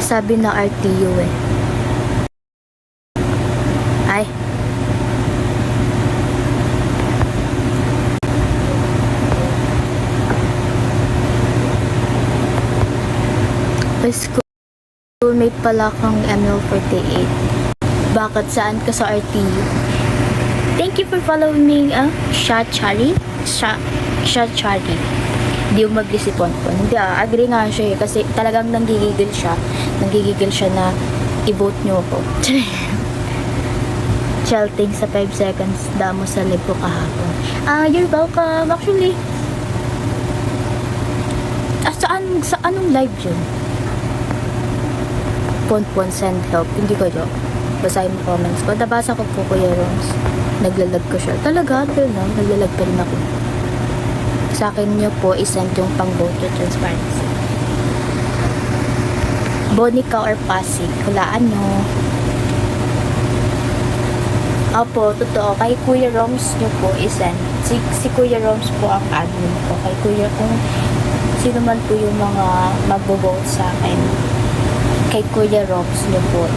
Sabi na RTU eh. Ay. Schoolmate pala kang ML48. Bakit? Saan ka sa RTU? Thank you for following me, Shachari. Hindi yung mag-resipon po. Hindi, agree nga siya eh. Kasi talagang nanggigigil siya. Nanggigigil siya na i-vote nyo ako. Chelting sa 5 seconds. Damo sa live ko kahapon. You're welcome. Actually, sa anong live yun? Pon send help. Hindi ko yun. Basahin mo comments ko. Nabasa ko po Kuya Rons. Naglalag ko siya. Talaga, pero no, naglalag pa rin ako. Sa akin nyo po, isend yung pang-voter transparency. Bonica or Pasig, hulaan nyo. Opo, totoo. Kay Kuya Roms nyo po isend. Si Kuya Roms po ang admin ko. Kay Kuya, kung sino man po yung mga magbo-vote sa akin, kay Kuya Roms nyo po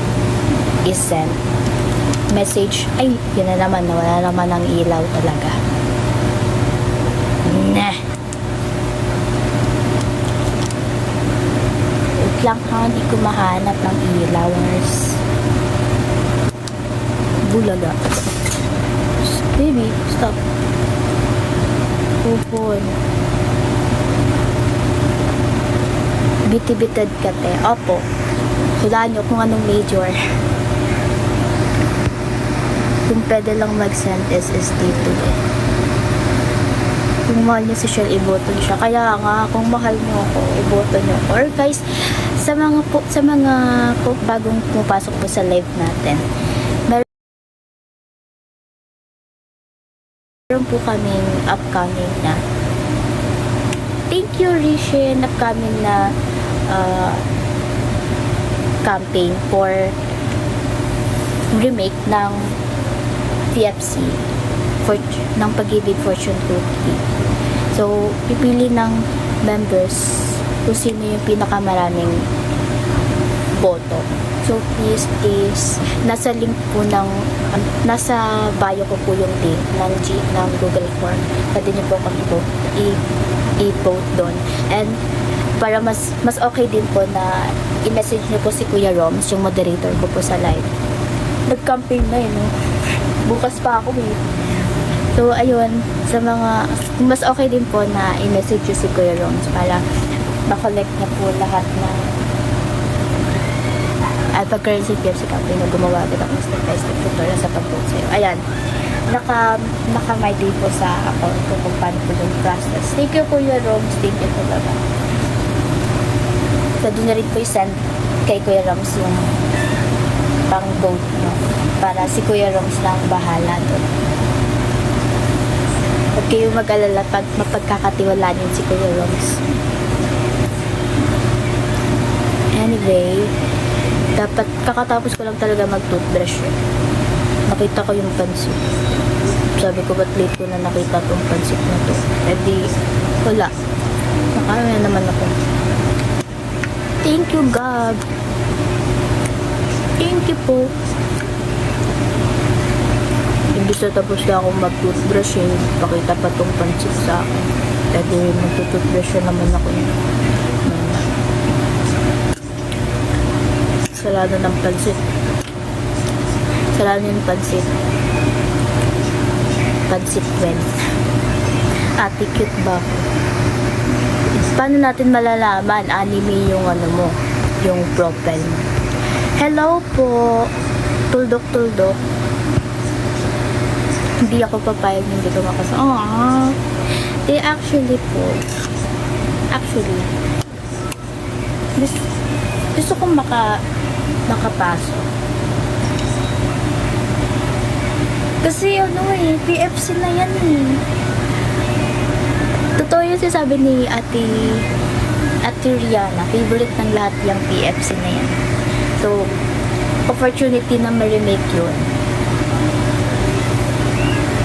isend. Message, ay, yun na naman, wala naman ang ilaw talaga. Nah. Wait lang ha, hindi ko mahanap ng ilawers. Bulaga. Baby, stop. Pupon. Biti-bited ka te. Opo. Hulaan nyo kung anong major. Kung pwede lang mag-send SSD to eh. Kung mahal nyo si Shell, iboto nyo siya. Kaya nga, kung mahal nyo ako, iboto nyo ako. Or guys, sa mga bagong pumapasok po sa live natin, meron po kaming upcoming na thank you Rishin, upcoming na campaign for remake ng TFC ng Pag-ibig Fortune Cookie. So, pipili ng members kung sino yung pinakamaraming boto. So, please, nasa link po nasa bio ko po yung link ng Google Form. Pwede niyo po kami po i-vote doon. And, para mas okay din po na i-message niyo po si Kuya Roms, yung moderator ko po sa live. Nag-campaign na yun, no? Bukas pa ako eh. So, ayun, mas okay din po na i-message niyo si Kuya Roms para makollect niya po lahat ng pag-currency PFC campaign na gumawa agad ako step-by-step tutorial sa pag-vote sa'yo. Ayan, naka-my day po sa account ko kung paano po yung process. Thank you Kuya Roms, thank you po baba. Pwede na rin po i-send kay Kuya Roms yung pang-vote no? Para si Kuya Roms lang bahala doon. Huwag kayong mag-alala pag mapagkakatiwalaan yun si Kuya Roms. Anyway, dapat kakatapos ko lang talaga mag-toothbrush eh. Nakita ko yung pansit. Sabi ko, ba't late ko na nakita tong pansit na to? Eh di, wala. Nakaya na naman ako. Thank you, God. Thank you po. Imbis na tapos na akong mag-toothbrush eh. Pakita pa tong pansit sa akin. Eh di, mag-toothbrush naman ako yun. Salado ng pansit. Salado ng pansit. Pansit when. Ate, cute ba? Paano natin malalaman anime yung mo? Yung profile mo. Hello po. Tuldok. Hindi ako papayag, hindi ko makasama. Actually, gusto kong makapasok. Kasi PFC na yan eh. Totoo yung sinasabi ni Ate Rihanna, favorite ng lahat yung PFC na yan. So, opportunity na ma-remake yun.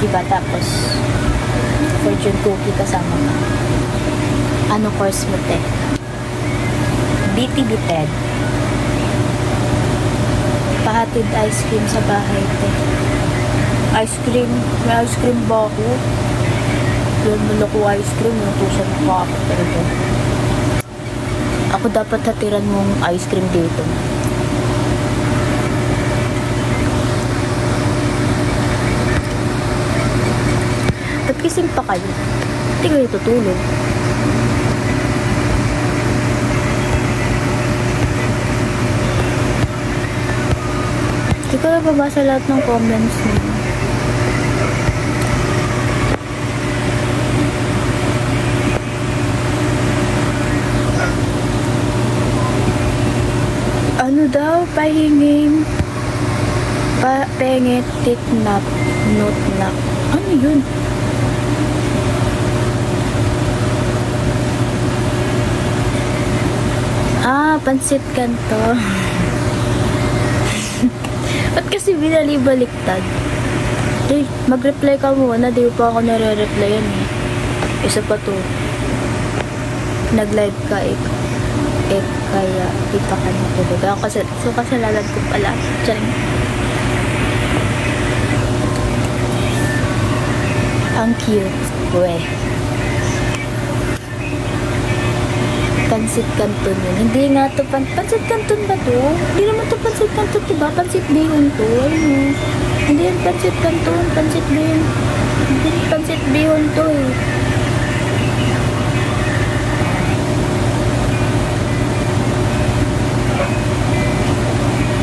Diba? Tapos, fortune cookie kasama ka. Ano course mo te? BTB TED. hatid ice cream sa bahay, te. Ice cream? May ice cream ba ako? Yun, malaki ice cream. Yung tusan ko ako talaga. Ako dapat hatiran mong ice cream dito. Ba't kising pa kayo? Hindi kayo tutulog. Hindi ko nababasa lahat ng comments niyo. Ano daw? Pahinging pengit tiknap notnap. Ano yun? Pansit kanto. Ba't kasi binalibaliktad? Eh, mag-reply ka muna. Di pa ako nare-replyan eh. Isa pa to. Nag-live ka kaya di pa ka natulog. So, kasalanan ko pala. Diyan. Ang cute. Weh. Pansit Canton yun. Hindi nga to Pansit Canton ba to? Hindi naman to Pansit Canton, diba? Pansit Bihon to. Ayun. Hindi yan Pansit Canton. Pansit Bihon. Hindi Pansit Bihon to eh.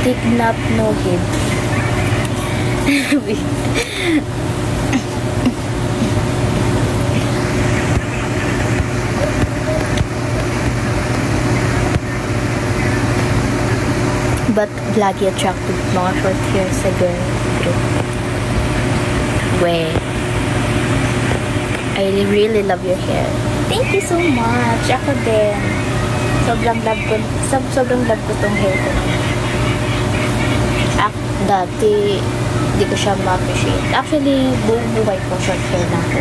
Tiknap no hib. But lagi attractive mga short hair sa girl group. Weh. I really love your hair. Thank you so much. Ako din. Sobrang love ko tong hair ko. Dati, di ko siya ma-appreciate. Actually, buong buhay ko short hair na ako.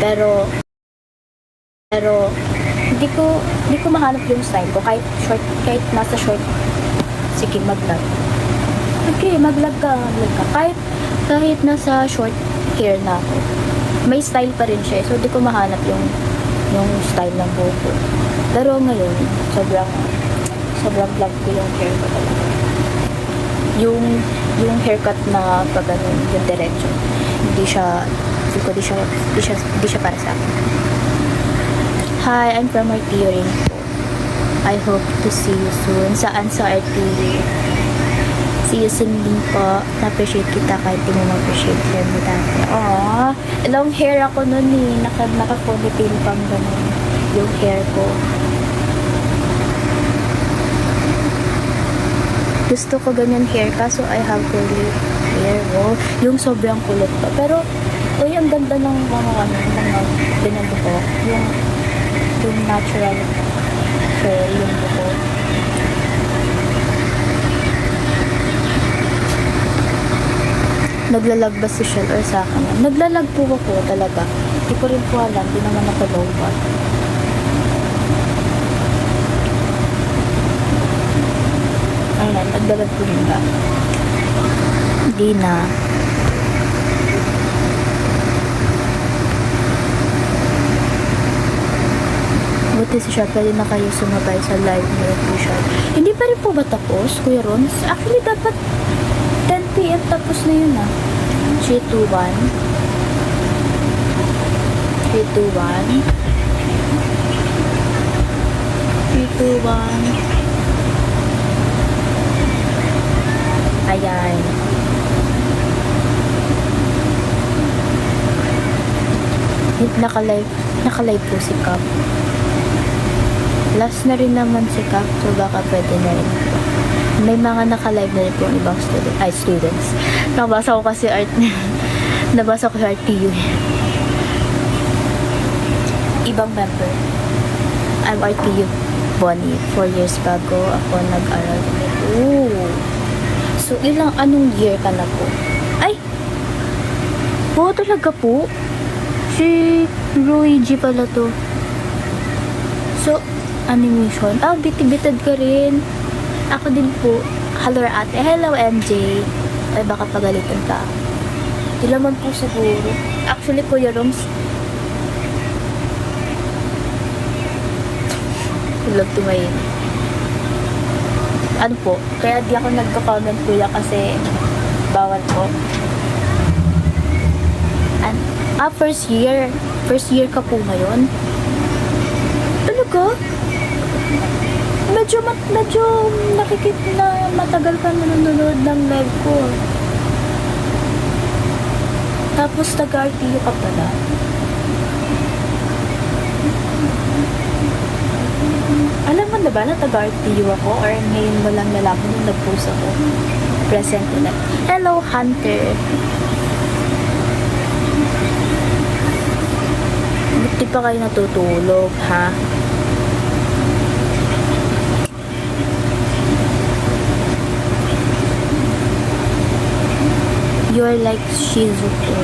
Pero hindi ko mahanap yung style ko kahit nasa short. Sige, mag-vlog. Okay, mag-vlog ka. Kahit nasa short hair na ako. May style pa rin siya. So, hindi ko mahanap yung style ng buhok ko. Pero ngayon, sobrang love ko yung hair ko talaga. Yung haircut na pag ganun, yung diretso. Hindi siya para sa akin. Hi, I'm from RTU rin po. I hope to see you soon. Saan sa RTU? See you soon din po. Na-appreciate kita kahit di mo ma-appreciate hair mo dati. Aww, long hair ako nun eh. Naka-ponytail pang ganun. Yung hair ko. Gusto ko ganyan hair kaso I have curly hair. Oh, yung sobrang kulot pa. Pero, uy, ang ganda ng mga binando ko. Yung natural hair, yung buko. Naglalag ba si Shell or sa akin? Naglalag po ako talaga. Hindi ko rin po alam. Hindi naman ako low-bot. Ayun, naglalag po rin ba? Hindi na. Buti si Shell, pwede na kayo sumabay sa live ni po Shell. Hindi pa rin po ba tapos, Kuya Ron? Actually, dapat 10 PM tapos na yun ah. 321 321 Ayan. Naka-live po si Cap. Last na rin naman si Cap, so baka pwede na rin po. May mga naka-live na rin po ang ibang students. Nabasa ko kasi nabasa ko sa RTU. Ibang member. I'm RTU Bonnie. 4 years bago ako nag-aral. Ooh. So, anong year ka na po? Ay! Oo, talaga po. Si Luigi pala to. So, animation. Bitid ka rin. Ako din po. Hello, ate. Hello, MJ. Ay, baka pagalitan ka. Di naman po siguro. Actually, Kuya Roms, love tumayin. Ano po? Kaya di ako nagka-comment, kuya, kasi bawal po. First year. First year ka po ngayon? Talaga? Medyo nakikita na matagal ka nanonood ng live ko. Tapos taga-RTU ka pala. Alam mo na ba na taga-RTU ako? Or ngayon mo lang nalaman nung nag-post ako? Present ulit. Hello, Hunter. Buti pa kayo natutulog, ha? You're like Shizuko.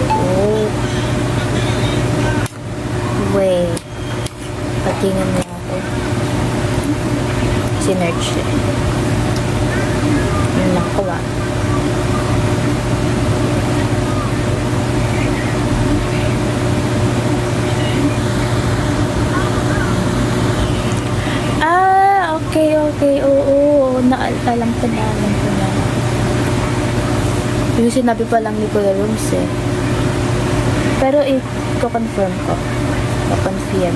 Oh. Wait. Patingin mo ako. Sinerch. Yun lang ko ah. Okay. Oo. Alam ko na. Yung sinabi pa lang ni Kuya Roms eh. Pero i-confirm ko. I-confirm.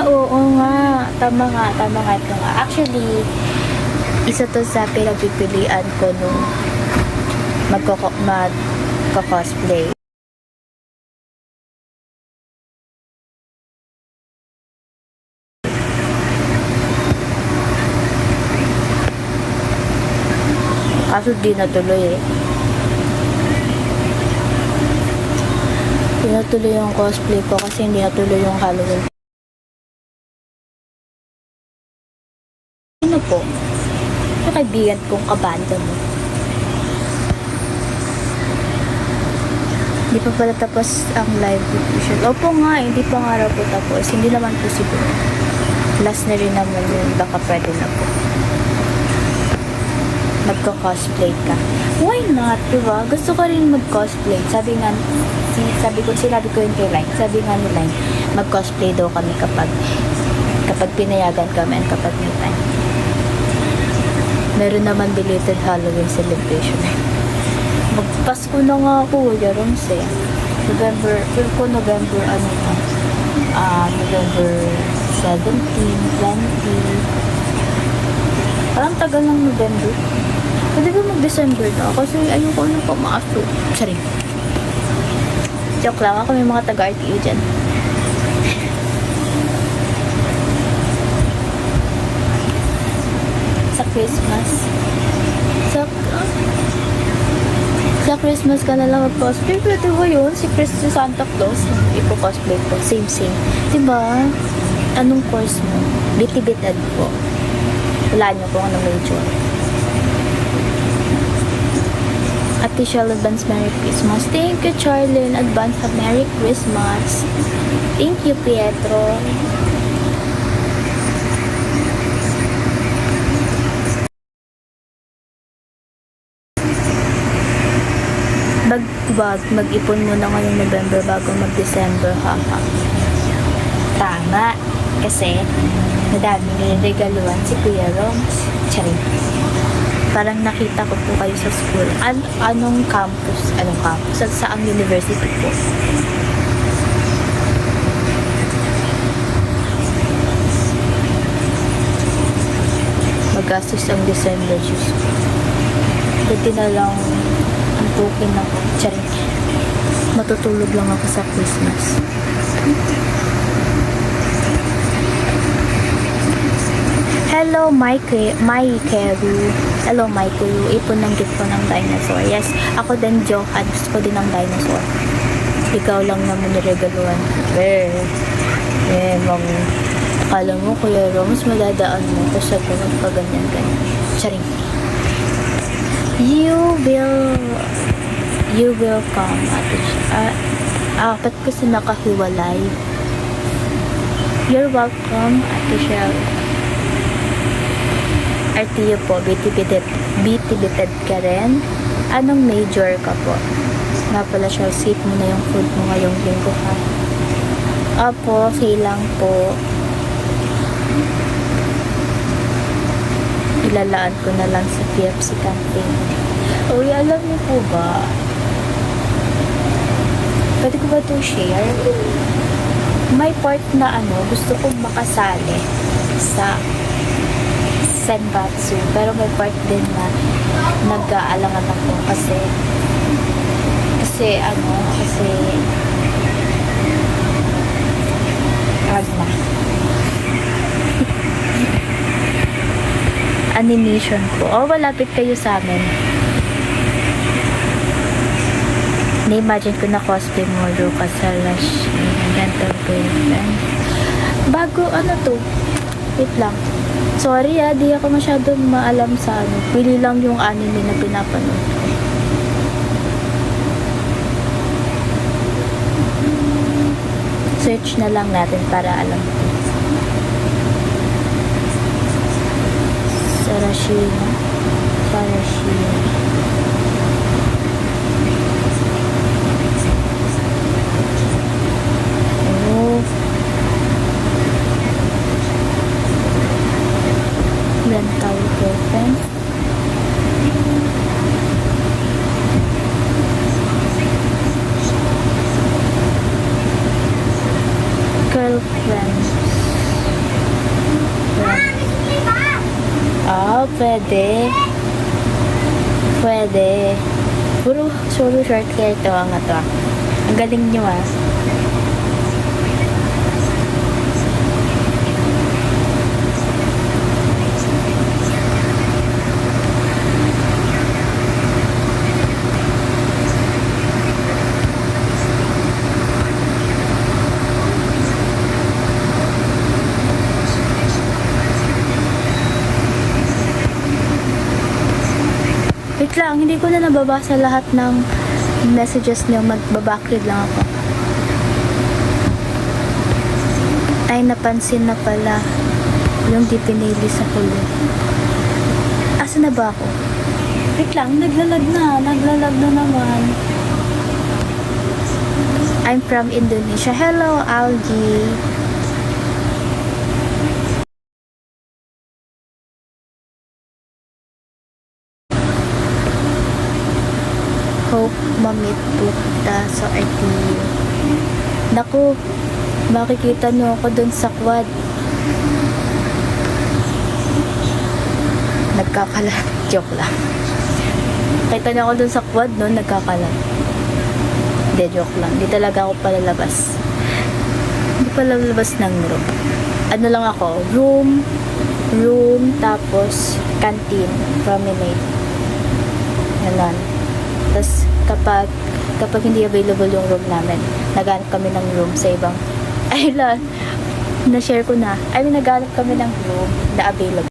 Oo nga. Tama nga. Ito nga. Actually, isa to sa pinagpipilian ko nung magko-cosplay. Kaso di natuloy eh. Di natuloy yung cosplay ko kasi hindi natuloy yung Halloween. Ano po? Yung kaibigan kong kabanda mo. Hindi pa pala tapos ang live vision. Opo nga, hindi pa nga raw po tapos. Hindi naman po siguro. Last na rin naman yun. Baka pwede na po. Magko-cosplay ka. Why not, diba? Gusto ko rin mag-cosplay. Sinabi ko yun kay Line. Sabi nga ni Line, mag-cosplay daw kami kapag pinayagan kami and kapag may time. Meron naman belated Halloween celebration. Magpasko na nga ako, Roms eh. November 17, 20. Parang tagal ng November. Pwede ba mag-December na? Kasi ayoko na pumasok. Sorry. Joke lang. Ako may mga taga-RTU dyan. Sa Christmas. Sa Christmas ka na lang mag-cosplay. Pwede ba yun? Si Santa Claus. Ipo-cosplay ko. Same. Diba? Anong course mo? Bitibitad po. Wala niyo kung anong major. Ate Shell, advance Merry Christmas. Thank you, Charlene. Advance Merry Christmas. Thank you, Pietro. Mag-ipon muna ngayong November bago mag-December, haha. Tama. Kasi, madami niregaluhan si Kuya Roms. Charing. Parang nakita ko po kayo sa school. Anong campus? Saang university po? Magastos ang December, Diyos ko. Buti na lang ang token ako. Charing. Matutulog lang ako sa Christmas. Hello, Mike Keru. Hello, Mike Keru. Ipon ng gift ko ng dinosaur. Yes, ako din, Johan. Gusto ko din ng dinosaur. Ikaw lang naman niregaluhan. Mong Akala mo, Kuya Roms, madadaan mo ko sa ganun pa ganyan-ganyan. Charing. You will come, Ate Shell. Ba't kasi nakahiwalay? You're welcome, Ate Shell. RTU po, BT-bited ka rin. Anong major ka po? Nga pala, Shell, save mo na yung food mo ngayong linggo, ha? Opo, okay lang po. Ilalaan ko na lang sa PFC campaign. Uy, alam niyo po ba? Pwede ko ba ito share? May part na gusto kong makasali sa Senbatsu. Pero may part din na nag-aalangan ako kasi animation po. Malapit kayo sa amin. Na-imagine ko na cosplay mo, Lucas Salash, dental girlfriend. Bago, to? Wait lang. Sorry di ako masyadong maalam sa Pili lang yung anime na pinapanood ko. Search na lang natin para alam ko. Sarashina. Dental girlfriend. Girlfriend. Pwede. Puro solo short kaya ito ang Ang galing nyo Wait lang, hindi ko na nababasa lahat ng messages niyo. Magbabakid lang ako. Ay, napansin na pala yung di pinili sa huli. Asa na ba ako? Wait lang, naglalag na naman. I'm from Indonesia. Hello, Algie. Hope mamit po kita sa RTU. Naku, makikita nyo ako dun sa quad. Nagkakalat. Joke lang. Kita nyo ako dun sa quad, no? Nagkakalat. Hindi, joke lang. Hindi talaga ako palalabas. Hindi palalabas ng room. Ano lang ako? Room, tapos canteen, promenade. Ganon. Tapos, kapag hindi available yung room namin, naghanap kami ng room sa ibang, na-share ko na. Naghanap kami ng room na available.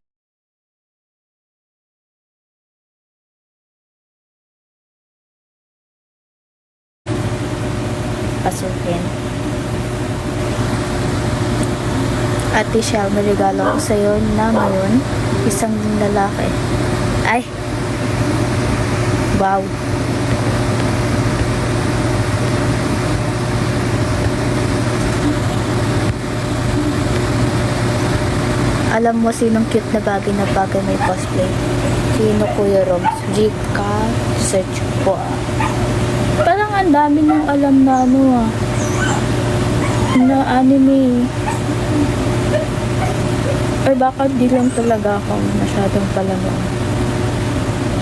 Pasukin. Ate Shell, may regalo ko sa'yo na ngayon, isang lalaki. Ay! Wow! Alam mo sinong cute na bagay may cosplay? Sino, Kuya Roms? Jika, search po Parang ang dami nang alam na na anime. Or baka di lang talaga ako masyadong palaro.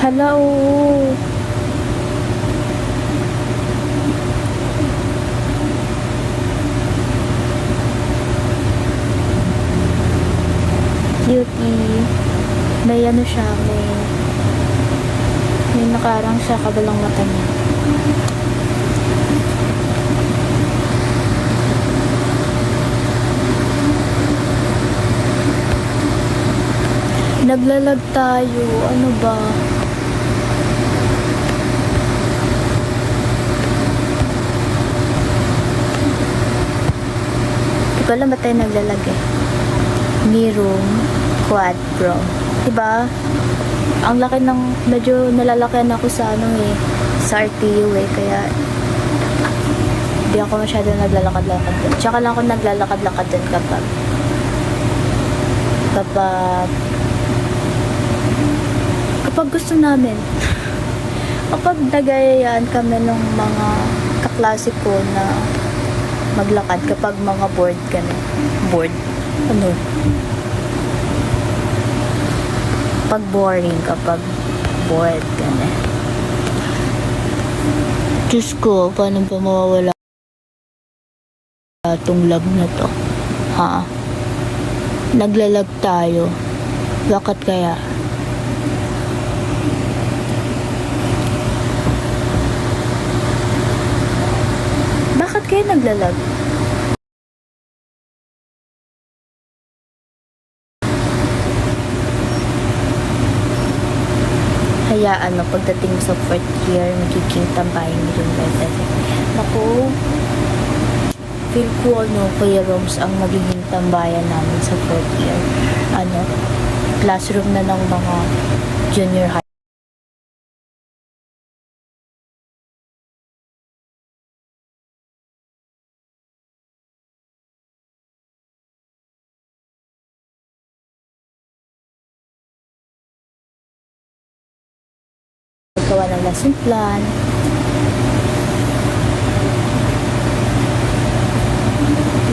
Hello! Cutie. May siya, may nakarang sa kabilang mata niya. Naglalag tayo. Ano ba? Hindi ko alam ba't tayo naglalag eh. Mi room, quad pro. Diba? Ang laki ng, medyo nalalakihan ako sa ano eh, sa RTU eh, kaya hindi ako masyado naglalakad-lakad dun. Tsaka lang ako naglalakad-lakad dun kapag gusto namin. Kapag nagayayaan kami ng mga kaklase ko na maglakad, kapag mga bored kami. Bored? Ano? Pag boring, kapag bored kami. Diyos ko, paano ba mawawala itong lag na to? Ha? Naglalag tayo. Bakit kaya? Bakit kaya naglalag? Hayaan mo, pagdating sa 4th year, magiging tambahin mo yung level. Naku, feel ko Kuya Roms ang magiging tambayan namin sa 4th year. Classroom na ng mga junior high. Gawa ng lesson plan.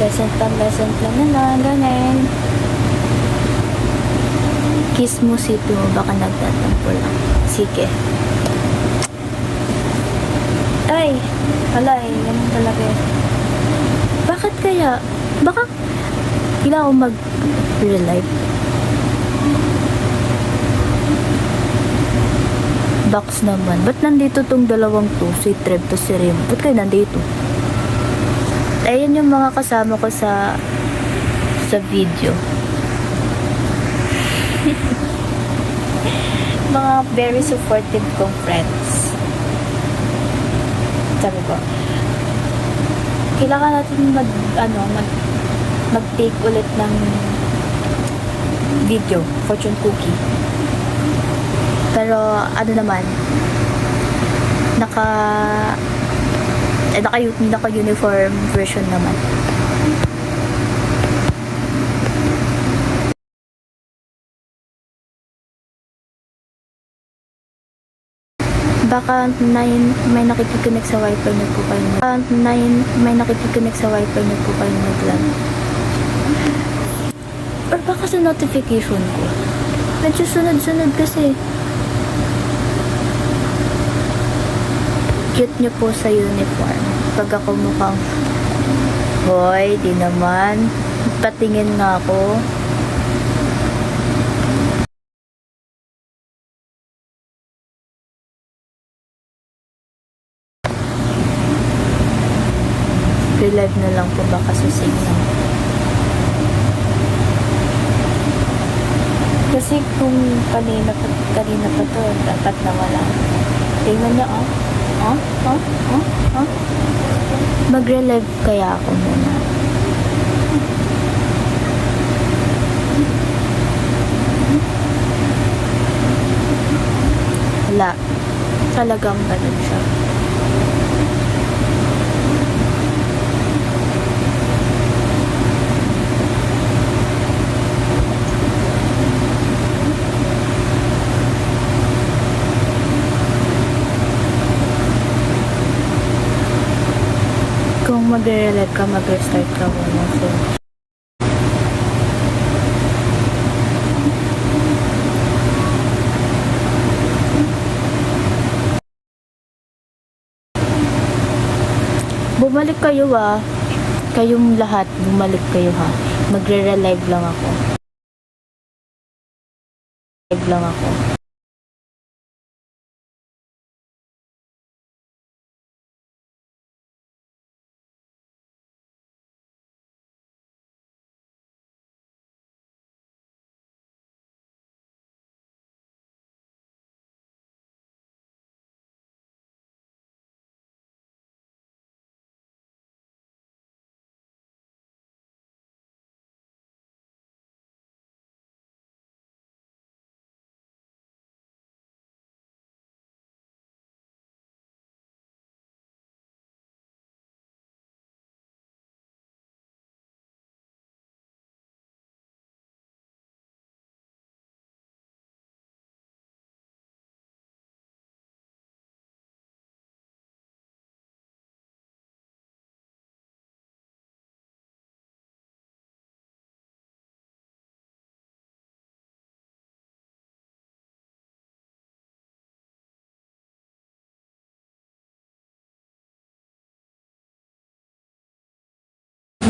Lesson plan na lang, ganun. Kiss mo si Ito, baka nagtatampo lang. Sige. Ay, wala eh, ganun talaga eh. Bakit kaya? Baka, kailangan ko mag-relive. Box naman. Ba't nandito tong dalawang to? Si Trev to si Rim. Ba't kayo nandito? Ayan yung mga kasama ko sa video. Mga very supportive kong friends. Sabi ko, kailangan natin mag-take ulit ng video, fortune cookie. Pero naman, naka-uniform version naman. Baka may nakikiconnect sa wifi niyo po kayo. May nakikiconnect sa wifi niyo po kayo naglag. Or baka sa notification ko. Medyo sunod-sunod kasi. Cute niyo po sa uniform. Pag ako mukhang, hoy, di naman. Patingin nga ako. Relive na lang po baka sa signal. Kasi kung kanina pa to, dapat na wala. Tingnan niyo, Mag-relive kaya ako muna. Wala. Talagang ganun siya. Kung mag-relive ka, mag-restart ka muna. So, bumalik kayo kayong lahat, bumalik kayo ha. Magre-relive lang ako. Live lang ako.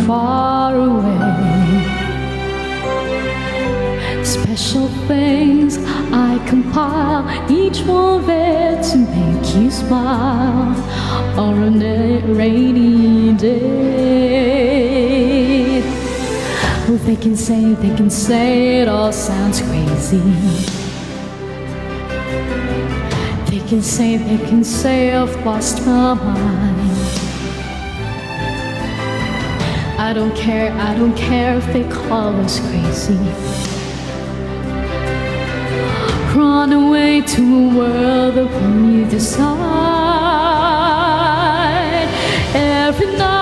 far away. Special things I compile, each one there to make you smile on a rainy day. Oh, they can say it all sounds crazy. They can say I've lost my mind. I don't care if they call us crazy. Run away to a world that we decide. Every night